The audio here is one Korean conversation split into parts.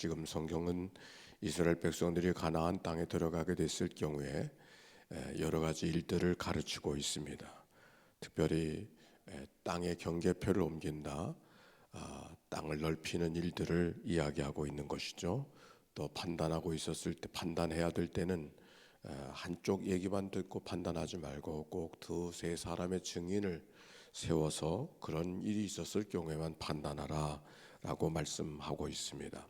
지금 성경은 이스라엘 백성들이 가나안 땅에 들어가게 됐을 경우에 여러 가지 일들을 가르치고 있습니다. 특별히 땅의 경계표를 옮긴다, 땅을 넓히는 일들을 이야기하고 있는 것이죠. 또 판단하고 있었을 때, 판단해야 될 때는 한쪽 얘기만 듣고 판단하지 말고 꼭 두세 사람의 증인을 세워서 그런 일이 있었을 경우에만 판단하라 라고 말씀하고 있습니다.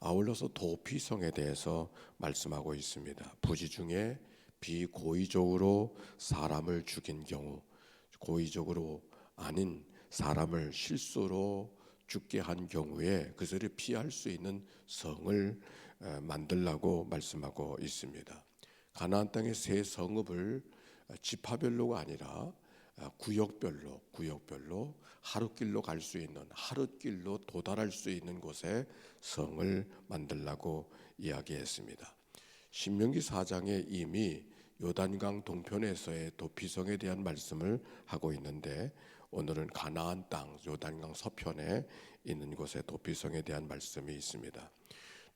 아울러서 도피성에 대해서 말씀하고 있습니다. 부지 중에 비고의적으로 사람을 죽인 경우, 고의적으로 아닌 사람을 실수로 죽게 한 경우에 그것을 피할 수 있는 성을 만들라고 말씀하고 있습니다. 가나안 땅의 세 성읍을 지파별로가 아니라 구역별로 하루길로 갈 수 있는, 하루길로 도달할 수 있는 곳에 성을 만들라고 이야기했습니다. 신명기 4장에 이미 요단강 동편에서의 도피성에 대한 말씀을 하고 있는데, 오늘은 가나안 땅 요단강 서편에 있는 곳에 도피성에 대한 말씀이 있습니다.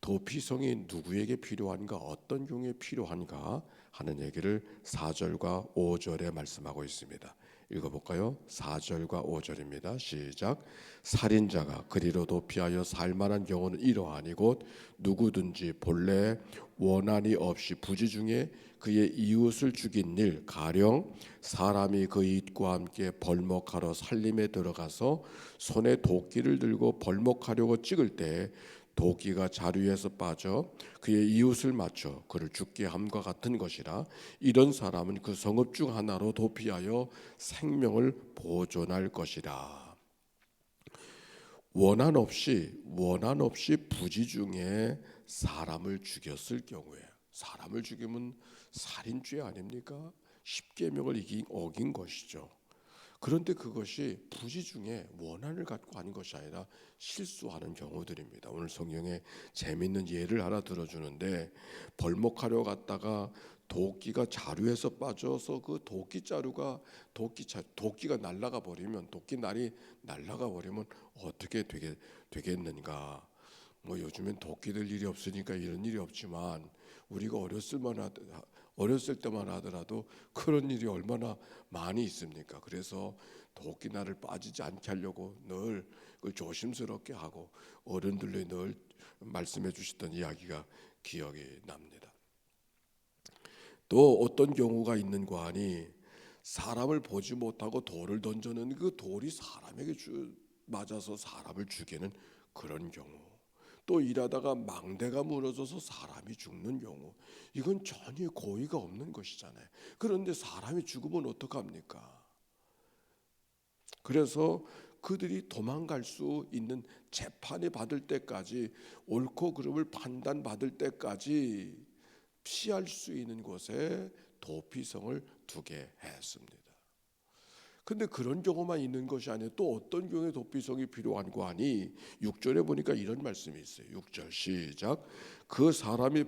도피성이 누구에게 필요한가, 어떤 경우에 필요한가 하는 얘기를 4절과 5절에 말씀하고 있습니다. 읽어볼까요? 4절과 5절입니다. 시작. 살인자가 그리로 도피하여 살만한 경우는 이러하니 곧 누구든지 본래 원한이 없이 부지 중에 그의 이웃을 죽인 일, 가령 사람이 그 이웃과 함께 벌목하러 살림에 들어가서 손에 도끼를 들고 벌목하려고 찍을 때 도끼가 자루에서 빠져 그의 이웃을 맞춰 그를 죽게 함과 같은 것이라. 이런 사람은 그 성읍 중 하나로 도피하여 생명을 보존할 것이라. 원한 없이 부지 중에 사람을 죽였을 경우에, 사람을 죽이면 살인죄 아닙니까? 십계명을 어긴 것이죠. 그런데 그것이 부지 중에 원한을 갖고 하는 것이 아니라 실수하는 경우들입니다. 오늘 성경에 재미있는 예를 하나 들어주는데, 벌목하려 갔다가 도끼가 자루에서 빠져서 그 도끼자루가 도끼가 날아가 버리면, 도끼날이 날아가 버리면 어떻게 되겠는가? 뭐 요즘엔 도끼 들 일이 없으니까 이런 일이 없지만, 우리가 어렸을 때만 하더라도 그런 일이 얼마나 많이 있습니까? 그래서 도끼날을 빠지지 않게 하려고 늘 조심스럽게 하고 어른들이 늘 말씀해 주시던 이야기가 기억이 납니다. 또 어떤 경우가 있는가 하니, 사람을 보지 못하고 돌을 던져는 그 돌이 사람에게 맞아서 사람을 죽이는 그런 경우, 또 일하다가 망대가 무너져서 사람이 죽는 경우, 이건 전혀 고의가 없는 것이잖아요. 그런데 사람이 죽으면 어떡합니까? 그래서 그들이 도망갈 수 있는 재판을 받을 때까지, 옳고 그름을 판단받을 때까지 피할 수 있는 곳에 도피성을 두게 했습니다. 근데 그런 경우만 있는 것이 아니라 또 어떤 경우에 도피성이 필요한가 하니, 6절에 보니까 이런 말씀이 있어요. 6절 시작. 그 사람이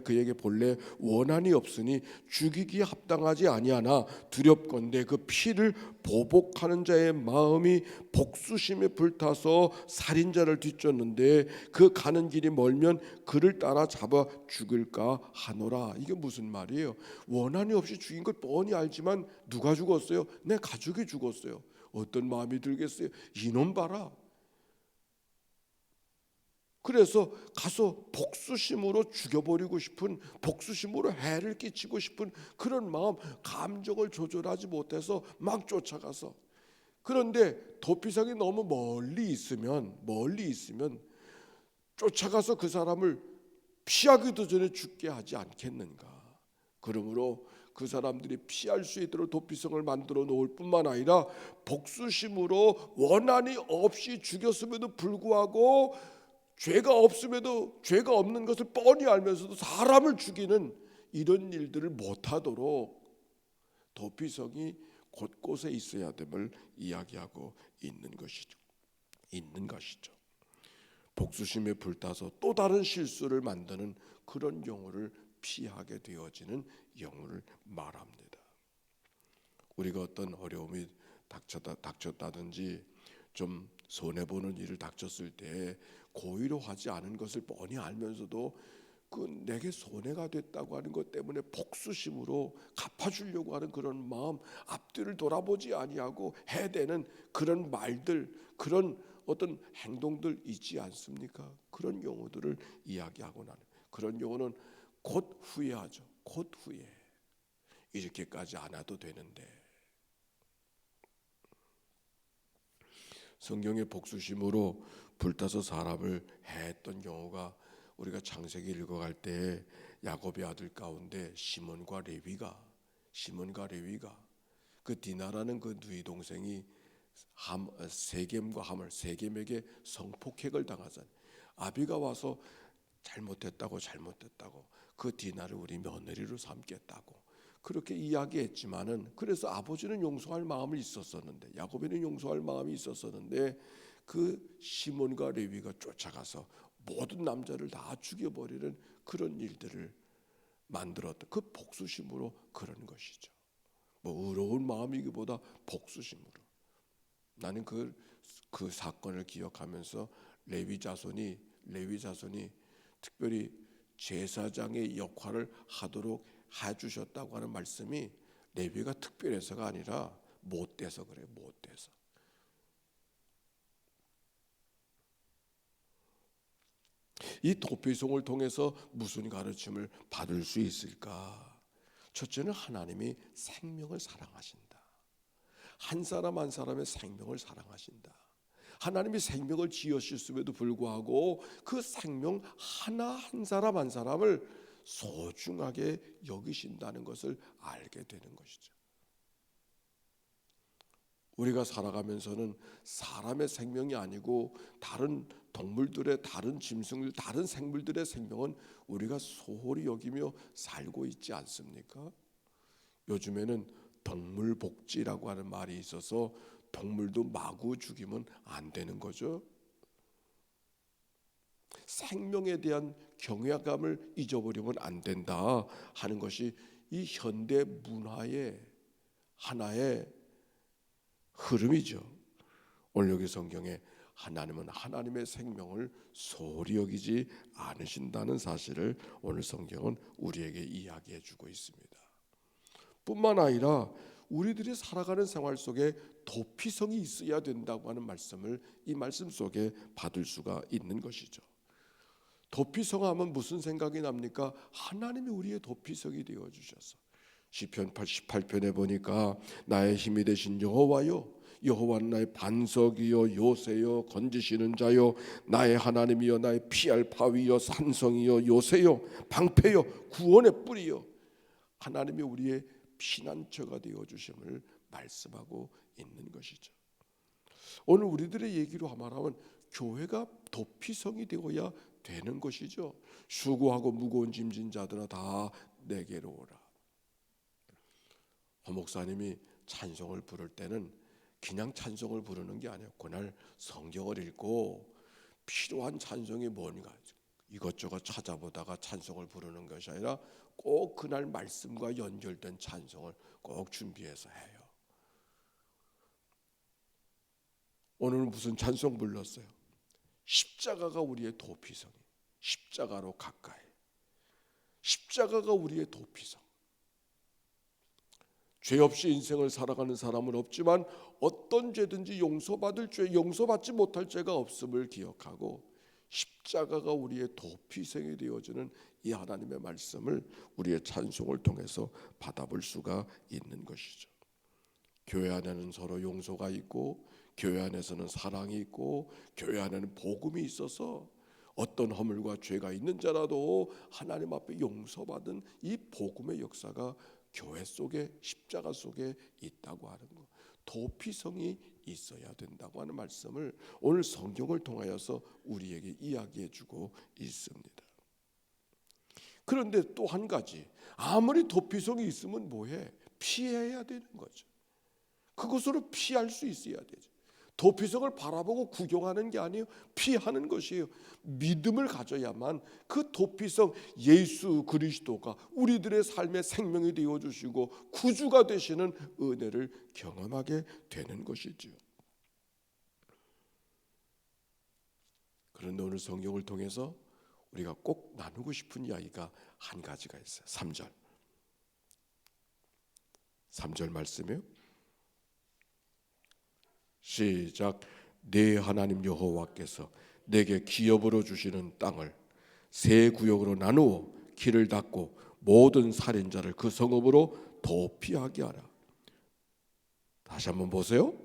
그에게 본래 원한이 없으니 죽이기에 합당하지 아니하나 두렵건대 그 피를 보복하는 자의 마음이 복수심에 불타서 살인자를 뒤쫓는데 그 가는 길이 멀면 그를 따라 잡아 죽일까 하노라. 이게 무슨 말이에요? 원한이 없이 죽인 걸 뻔히 알지만 누가 죽었어요? 내 가족이 죽었어요. 어떤 마음이 들겠어요? 이놈 봐라. 그래서 가서 복수심으로 죽여버리고 싶은, 복수심으로 해를 끼치고 싶은 그런 마음, 감정을 조절하지 못해서 막 쫓아가서, 그런데 도피성이 너무 멀리 있으면 쫓아가서 그 사람을 피하기도 전에 죽게 하지 않겠는가. 그러므로 그 사람들이 피할 수 있도록 도피성을 만들어 놓을 뿐만 아니라 복수심으로 원한이 없이 죽였음에도 불구하고 죄가 없는 것을 뻔히 알면서도 사람을 죽이는 이런 일들을 못하도록 도피성이 곳곳에 있어야 됨을 이야기하고 있는 것이죠. 복수심에 불타서 또 다른 실수를 만드는 그런 경우를 피하게 되어지는 경우를 말합니다. 우리가 어떤 어려움이 닥쳤다든지 좀 손해보는 일을 닥쳤을 때 고의로 하지 않은 것을 뻔히 알면서도 그 내게 손해가 됐다고 하는 것 때문에 복수심으로 갚아주려고 하는 그런 마음, 앞뒤를 돌아보지 아니하고 해대는 그런 말들, 그런 어떤 행동들 있지 않습니까? 그런 경우들을 이야기하고 나는 그런 경우는 곧 후회하죠. 곧 후회. 이렇게까지 안 해도 되는데. 성경의 복수심으로 불타서 사람을 해했던 경우가 우리가 창세기 읽어갈 때 야곱의 아들 가운데 시몬과 레위가 그 디나라는 그 누이 동생이 세겜과 함을 세겜에게 성폭행을 당하잖아요. 아비가 와서 잘못했다고 그 디나를 우리 며느리로 삼겠다고 그렇게 이야기했지만은 그래서 아버지는 용서할 마음이 있었었는데 야곱에는 용서할 마음이 있었었는데 그 시몬과 레위가 쫓아가서 모든 남자를 다 죽여버리는 그런 일들을 만들었던 그 복수심으로 그런 것이죠. 뭐 의로운 마음이기보다 복수심으로 나는 그 사건을 기억하면서 레위 자손이 특별히 제사장의 역할을 하도록 해주셨다고 하는 말씀이 레위가 특별해서가 아니라 못돼서 그래요. 못돼서. 이 도피성을 통해서 무슨 가르침을 받을 수 있을까? 첫째는 하나님이 생명을 사랑하신다. 한 사람 한 사람의 생명을 사랑하신다. 하나님이 생명을 지으셨음에도 불구하고 그 생명 하나 한 사람 한 사람을 소중하게 여기신다는 것을 알게 되는 것이죠. 우리가 살아가면서는 사람의 생명이 아니고 다른 동물들의, 다른 짐승들, 다른 생물들의 생명은 우리가 소홀히 여기며 살고 있지 않습니까? 요즘에는 동물복지라고 하는 말이 있어서 동물도 마구 죽이면 안 되는 거죠. 생명에 대한 경외감을 잊어버리면 안 된다 하는 것이 이 현대 문화의 하나의 흐름이죠. 오늘 여기 성경에 하나님은 하나님의 생명을 소홀히 여기지 않으신다는 사실을 오늘 성경은 우리에게 이야기해 주고 있습니다. 뿐만 아니라 우리들이 살아가는 생활 속에 도피성이 있어야 된다고 하는 말씀을 이 말씀 속에 받을 수가 있는 것이죠. 도피성 하면 무슨 생각이 납니까? 하나님이 우리의 도피성이 되어 주셔서 시편 88편에 보니까 나의 힘이 되신 여호와여, 여호와는 나의 반석이요 요새요 건지시는 자요 나의 하나님이여 나의 피할 바위요 산성이요 요새요 방패요 구원의 뿌리요. 하나님이 우리의 피난처가 되어 주심을 말씀하고 있는 것이죠. 오늘 우리들의 얘기로 말하면 교회가 도피성이 되어야 되는 것이죠. 수고하고 무거운 짐진 자들아 다 내게로 오라. 허 목사님이 찬송을 부를 때는 그냥 찬송을 부르는 게 아니에요. 그날 성경을 읽고 필요한 찬송이 뭔가 이것저것 찾아보다가 찬송을 부르는 것이 아니라 꼭 그날 말씀과 연결된 찬송을 꼭 준비해서 해요. 오늘은 무슨 찬송 불렀어요? 십자가가 우리의 도피성. 십자가로 가까이. 십자가가 우리의 도피성. 죄 없이 인생을 살아가는 사람은 없지만 어떤 죄든지 용서받을 죄, 용서받지 못할 죄가 없음을 기억하고 십자가가 우리의 도피성이 되어주는 이 하나님의 말씀을 우리의 찬송을 통해서 받아볼 수가 있는 것이죠. 교회 안에는 서로 용서가 있고 교회 안에서는 사랑이 있고 교회 안에는 복음이 있어서 어떤 허물과 죄가 있는 자라도 하나님 앞에 용서받은 이 복음의 역사가 교회 속에 십자가 속에 있다고 하는 것, 도피성이 있어야 된다고 하는 말씀을 오늘 성경을 통하여서 우리에게 이야기해주고 있습니다. 그런데 또 한 가지, 아무리 도피성이 있으면 뭐해? 피해야 되는 거죠. 그것으로 피할 수 있어야 되죠. 도피성을 바라보고 구경하는 게 아니에요. 피하는 것이에요. 믿음을 가져야만 그 도피성 예수 그리스도가 우리들의 삶의 생명이 되어주시고 구주가 되시는 은혜를 경험하게 되는 것이죠. 그런데 오늘 성경을 통해서 우리가 꼭 나누고 싶은 이야기가 한 가지가 있어요. 3절 말씀이요. 시작. 네 하나님 여호와께서 내게 기업으로 주시는 땅을 세 구역으로 나누어 길을 닫고 모든 살인자를 그 성읍으로 도피하게 하라. 다시 한번 보세요.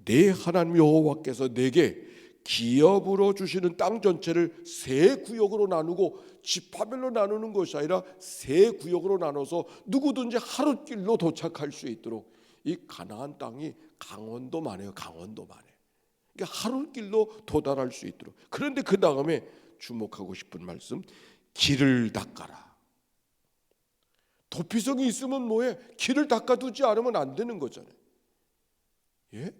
네 하나님 여호와께서 내게 기업으로 주시는 땅 전체를 세 구역으로 나누고 지파별로 나누는 것이 아니라 세 구역으로 나눠서 누구든지 하룻길로 도착할 수 있도록, 이 가나안 땅이 강원도만 해요. 강원도만 해. 그러니까 하룻길로 도달할 수 있도록. 그런데 그 다음에 주목하고 싶은 말씀, 길을 닦아라. 도피성이 있으면 뭐해? 길을 닦아두지 않으면 안 되는 거잖아요. 예?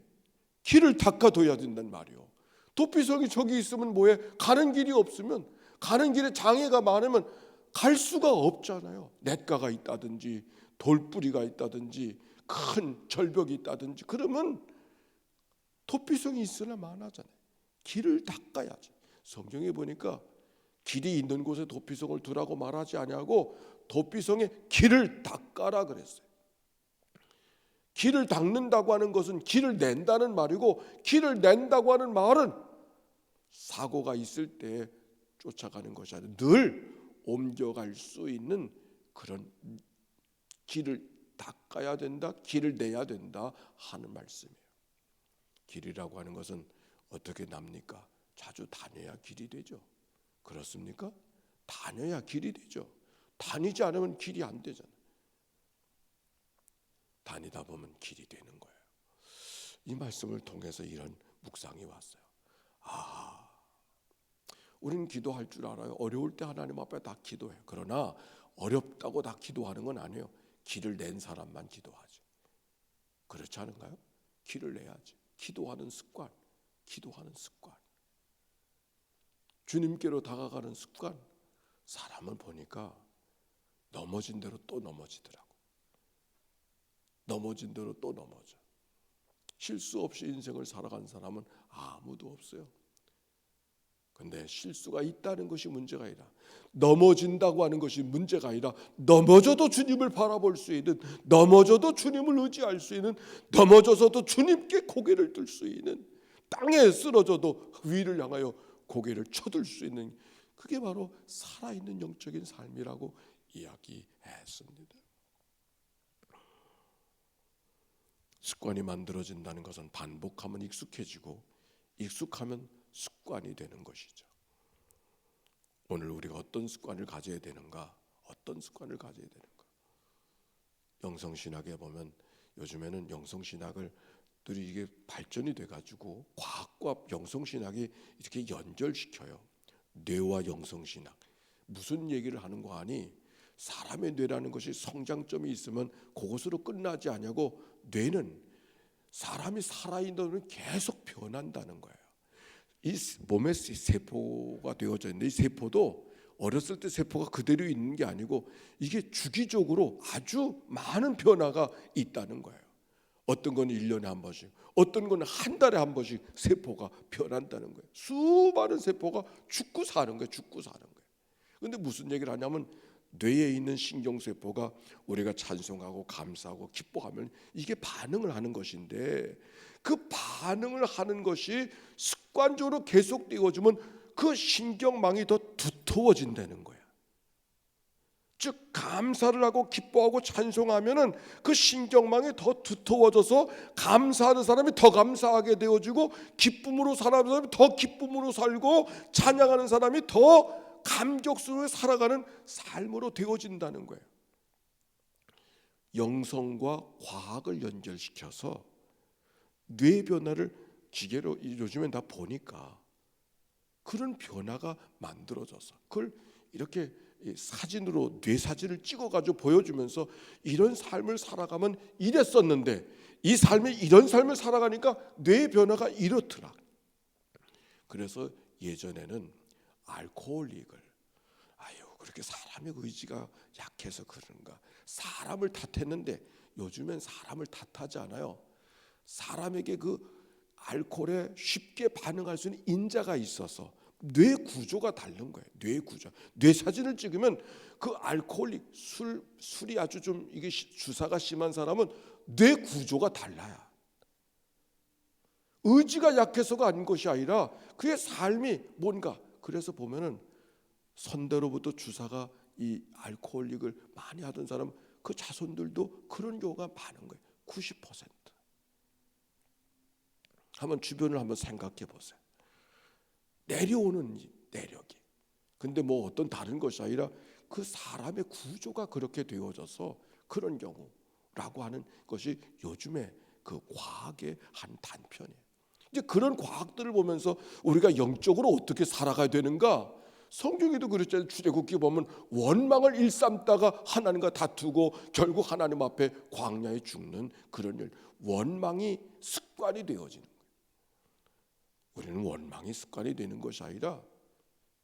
길을 닦아둬야 된단 말이요. 도피성이 저기 있으면 뭐해? 가는 길이 없으면, 가는 길에 장애가 많으면 갈 수가 없잖아요. 냇가가 있다든지 돌뿌리가 있다든지 큰 절벽이 있다든지, 그러면 도피성이 있으나 마나잖아요. 길을 닦아야지. 성경에 보니까 길이 있는 곳에 도피성을 두라고 말하지 아니하고 도피성에 길을 닦아라 그랬어요. 길을 닦는다고 하는 것은 길을 낸다는 말이고, 길을 낸다고 하는 말은 사고가 있을 때 쫓아가는 것이 아니라 늘 옮겨갈 수 있는 그런 길을 닦아야 된다, 길을 내야 된다 하는 말씀이에요. 길이라고 하는 것은 어떻게 납니까? 자주 다녀야 길이 되죠. 그렇습니까? 다녀야 길이 되죠. 다니지 않으면 길이 안 되잖아요. 다니다 보면 길이 되는 거예요. 이 말씀을 통해서 이런 묵상이 왔어요. 우리는 기도할 줄 알아요. 어려울 때 하나님 앞에 다 기도해요. 그러나 어렵다고 다 기도하는 건 아니에요. 길을 낸 사람만 기도하지. 그렇지 않은가요? 길을 내야지. 기도하는 습관, 기도하는 습관, 주님께로 다가가는 습관. 사람을 보니까 넘어진 대로 또 넘어지더라고. 넘어진 대로 또 넘어져. 실수 없이 인생을 살아간 사람은 아무도 없어요. 근데 실수가 있다는 것이 문제가 아니라, 넘어진다고 하는 것이 문제가 아니라, 넘어져도 주님을 바라볼 수 있는, 넘어져도 주님을 의지할 수 있는, 넘어져서도 주님께 고개를 들 수 있는, 땅에 쓰러져도 위를 향하여 고개를 쳐들 수 있는, 그게 바로 살아있는 영적인 삶이라고 이야기했습니다. 습관이 만들어진다는 것은 반복하면 익숙해지고, 익숙하면 습관이 되는 것이죠. 오늘 우리가 어떤 습관을 가져야 되는가? 어떤 습관을 가져야 되는가? 영성신학에 보면 요즘에는 영성신학을 들이 이게 발전이 돼가지고 과학과 영성신학이 이렇게 연결시켜요. 뇌와 영성신학. 무슨 얘기를 하는 거 아니? 사람의 뇌라는 것이 성장점이 있으면 그것으로 끝나지 않냐고, 뇌는 사람이 살아있는 동안 계속 변한다는 거예요. 이 몸에 세포가 되어져 있는데, 이 세포도 어렸을 때 세포가 그대로 있는 게 아니고 이게 주기적으로 아주 많은 변화가 있다는 거예요. 어떤 건 1년에 한 번씩, 어떤 건 한 달에 한 번씩 세포가 변한다는 거예요. 수많은 세포가 죽고 사는 거예요. 죽고 사는 거예요. 그런데 무슨 얘기를 하냐면, 뇌에 있는 신경세포가 우리가 찬송하고 감사하고 기뻐하면 이게 반응을 하는 것인데, 그 반응을 하는 것이 습관적으로 계속되어지면 그 신경망이 더 두터워진다는 거야. 즉 감사를 하고 기뻐하고 찬송하면은 그 신경망이 더 두터워져서 감사하는 사람이 더 감사하게 되어지고, 기쁨으로 살아가는 사람이 더 기쁨으로 살고, 찬양하는 사람이 더 감격스러워 살아가는 삶으로 되어진다는 거예요. 영성과 과학을 연결시켜서 뇌 변화를 기계로 요즘엔 다 보니까 그런 변화가 만들어져서 그걸 이렇게 사진으로 뇌 사진을 찍어가지고 보여주면서, 이런 삶을 살아가면 이랬었는데 이 삶에 이런 삶을 살아가니까 뇌 변화가 이렇더라. 그래서 예전에는 알코올릭을, 그렇게 사람의 의지가 약해서 그런가 사람을 탓했는데, 요즘엔 사람을 탓하지 않아요. 사람에게 그 알코올에 쉽게 반응할 수 있는 인자가 있어서 뇌 구조가 다른 거예요. 뇌 구조. 뇌 사진을 찍으면 그 알코올릭 술이 아주 좀 이게 주사가 심한 사람은 뇌 구조가 달라요. 의지가 약해서가 아닌 것이 아니라 그의 삶이 뭔가, 그래서 보면은 선대로부터 주사가 이 알코올릭을 많이 하던 사람 그 자손들도 그런 경우가 많은 거예요. 90%. 한번 주변을 한번 생각해 보세요. 내려오는 내력이. 근데 뭐 어떤 다른 것이 아니라 그 사람의 구조가 그렇게 되어져서 그런 경우라고 하는 것이 요즘에 그 과학의 한 단편이에요. 이제 그런 과학들을 보면서 우리가 영적으로 어떻게 살아가야 되는가? 성경에도 그랬잖아요. 출애굽기 보면 원망을 일삼다가 하나님과 다투고 결국 하나님 앞에 광야에 죽는 그런 일. 원망이 습관이 되어지는 거예요. 우리는 원망이 습관이 되는 것이 아니라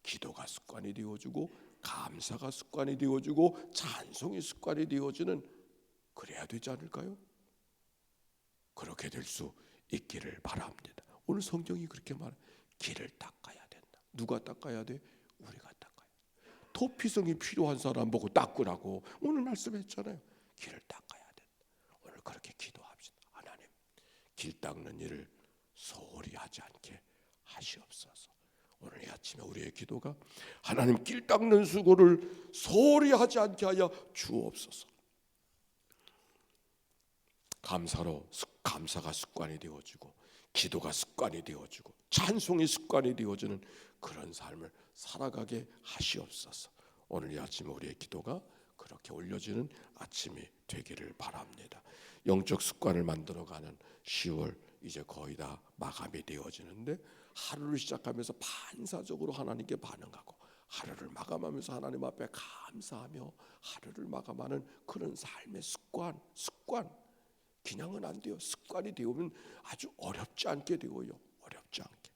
기도가 습관이 되어지고 감사가 습관이 되어지고 찬송이 습관이 되어지는, 그래야 되지 않을까요? 그렇게 될 수 있기를 바랍니다. 오늘 성경이 그렇게 말해. 길을 닦아야 된다. 누가 닦아야 돼? 우리가 닦아야 돼. 도피성이 필요한 사람 보고 닦으라고 오늘 말씀했잖아요. 길을 닦아야 된다. 오늘 그렇게 기도합시다. 하나님, 길 닦는 일을 소홀히 하지 않게 하시옵소서. 오늘 이 아침에 우리의 기도가 하나님 길 닦는 수고를 소홀히 하지 않게 하여 주옵소서. 감사가 습관이 되어지고 기도가 습관이 되어지고 찬송이 습관이 되어지는 그런 삶을 살아가게 하시옵소서. 오늘 이 아침에 우리의 기도가 그렇게 올려지는 아침이 되기를 바랍니다. 영적 습관을 만들어가는 10월 이제 거의 다 마감이 되어지는데, 하루를 시작하면서 반사적으로 하나님께 반응하고 하루를 마감하면서 하나님 앞에 감사하며 하루를 마감하는 그런 삶의 습관. 그냥은 안 돼요. 습관이 되오면 아주 어렵지 않게 되어요. 어렵지 않게.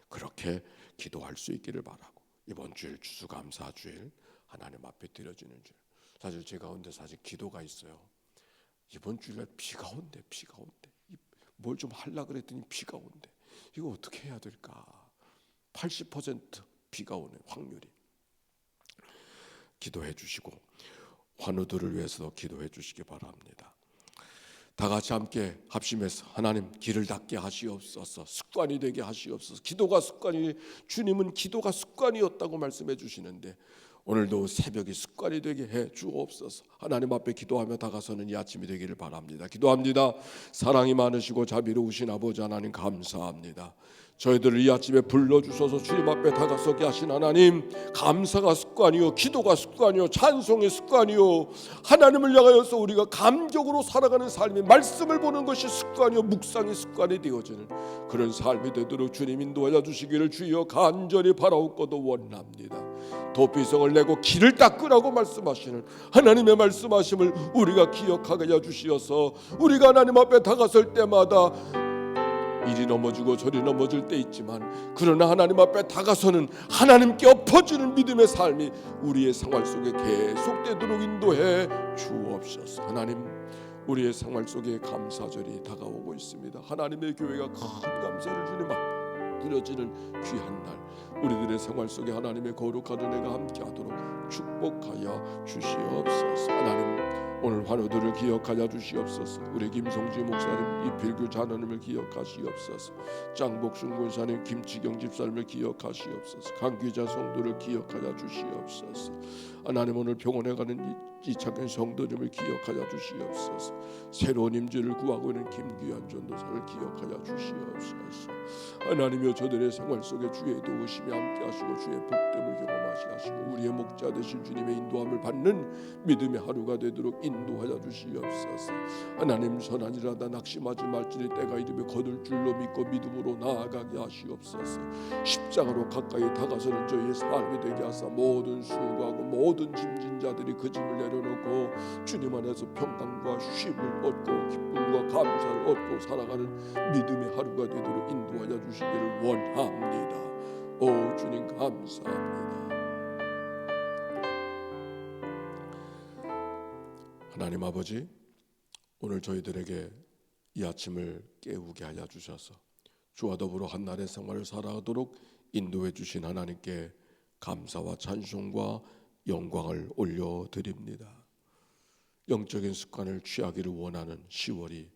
그렇게 기도할 수 있기를 바라고, 이번 주일 추수감사 주일 하나님 앞에 드려지는 주일. 사실 제 가운데 기도가 있어요. 이번 주일날 비가 온대. 뭘 좀 하려고 그랬더니 비가 온대. 이거 어떻게 해야 될까? 80% 비가 오는 확률이. 기도해 주시고 환우들을 위해서도 기도해 주시기 바랍니다. 다 같이 함께 합심해서 하나님 길을 닦게 하시옵소서. 습관이 되게 하시옵소서. 주님은 기도가 습관이었다고 말씀해 주시는데 오늘도 새벽이 습관이 되게 해 주옵소서. 하나님 앞에 기도하며 다가서는 이 아침이 되기를 바랍니다. 기도합니다. 사랑이 많으시고 자비로우신 아버지 하나님, 감사합니다. 저희들을 이 아침에 불러주셔서 주님 앞에 다가서게 하신 하나님, 감사가 습관이요, 기도가 습관이요, 찬송의 습관이요, 하나님을 향하여서 우리가 감격으로 살아가는 삶이, 말씀을 보는 것이 습관이요, 묵상이 습관이 되어지는 그런 삶이 되도록 주님 인도하여 주시기를 주여 간절히 바라옵고도 원합니다. 도피성을 내고 길을 닦으라고 말씀하시는 하나님의 말씀하심을 우리가 기억하게 해주시어서 우리가 하나님 앞에 다가설 때마다 이리 넘어지고 저리 넘어질 때 있지만, 그러나 하나님 앞에 다가서는 하나님께 엎어지는 믿음의 삶이 우리의 생활 속에 계속되도록 인도해 주옵소서. 하나님, 우리의 생활 속에 감사절이 다가오고 있습니다. 하나님의 교회가 큰 감사를 주님 앞에 드려지는 귀한 날, 우리들의 생활 속에 하나님의 거룩한 은혜가 함께하도록 축복하여 주시옵소서. 하나님, 오늘 환우들을 기억하여 주시옵소서. 우리 김성지 목사님, 이필규 자녀님을 기억하시옵소서. 장복순 권사님, 김치경 집사님을 기억하시옵소서. 강귀자 성도를 기억하여 주시옵소서. 하나님, 오늘 병원에 가는 이창현 성도님을 기억하여 주시옵소서. 새로운 임재를 구하고 있는 김규환 전도사를 기억하여 주시옵소서. 하나님이여, 저들의 생활 속에 주의 도우심이 함께 하시고 주의 복됨을 경험하시게 하시고 우리의 목자 되신 주님의 인도함을 받는 믿음의 하루가 되도록 인도하여 주시옵소서. 하나님, 선한 일하다 낙심하지 말지니 때가 이르며 거둘 줄로 믿고 믿음으로 나아가게 하시옵소서. 십자가로 가까이 다가서는 저희의 삶이 되게 하사 모든 수고하고 모든 짐진 자들이 그 짐을 내려놓고 주님 안에서 평강과 쉼을 얻고 기쁨과 감사를 얻고 살아가는 믿음의 하루가 되도록 인도하여 주시기를 원합니다. 오 주님, 감사합니다. 하나님 아버지, 오늘 저희들에게 이 아침을 깨우게 하여 주셔서 주와 더불어 한날의 생활을 살아가도록 인도해 주신 하나님께 감사와 찬송과 영광을 올려드립니다. 영적인 습관을 취하기를 원하는 10월이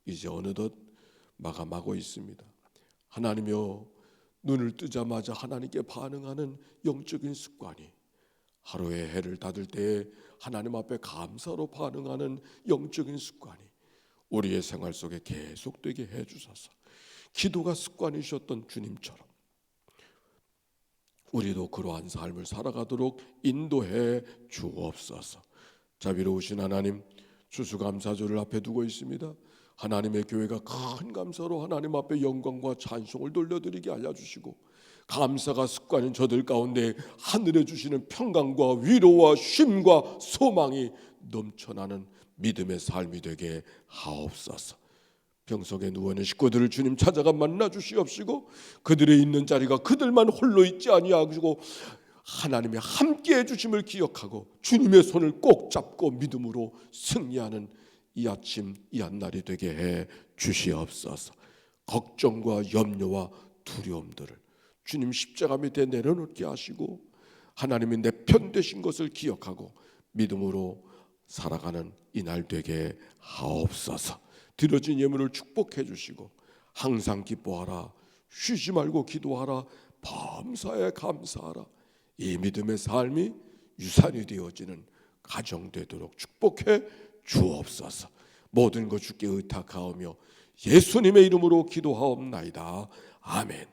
이제 어느덧 마감하고 있습니다. 하나님이여, 눈을 뜨자마자 하나님께 반응하는 영적인 습관이, 하루에 해를 닫을 때에 하나님 앞에 감사로 반응하는 영적인 습관이 우리의 생활 속에 계속되게 해주소서. 기도가 습관이셨던 주님처럼 우리도 그러한 삶을 살아가도록 인도해 주옵소서. 자비로우신 하나님, 추수감사절을 앞에 두고 있습니다. 하나님의 교회가 큰 감사로 하나님 앞에 영광과 찬송을 돌려드리게 알려주시고, 감사가 습관인 저들 가운데 하늘에 주시는 평강과 위로와 쉼과 소망이 넘쳐나는 믿음의 삶이 되게 하옵소서. 병석에 누워있는 식구들을 주님 찾아가 만나 주시옵시고, 그들의 있는 자리가 그들만 홀로 있지 아니하시고 하나님의 함께해 주심을 기억하고 주님의 손을 꼭 잡고 믿음으로 승리하는 이 아침 이 한날이 되게 해 주시옵소서. 걱정과 염려와 두려움들을 주님 십자가 밑에 내려놓게 하시고 하나님이 내 편 되신 것을 기억하고 믿음으로 살아가는 이날 되게 하옵소서. 드려진 예물을 축복해 주시고 항상 기뻐하라, 쉬지 말고 기도하라, 범사에 감사하라, 이 믿음의 삶이 유산이 되어지는 가정 되도록 축복해 주옵소서. 모든 것 주께 의탁하오며 예수님의 이름으로 기도하옵나이다. 아멘.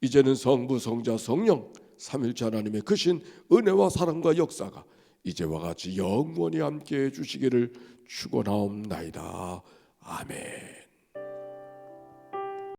이제는 성부, 성자, 성령 삼일째 하나님의 크신 은혜와 사랑과 역사가 이제와 같이 영원히 함께해 주시기를 축원하옵나이다. 아멘.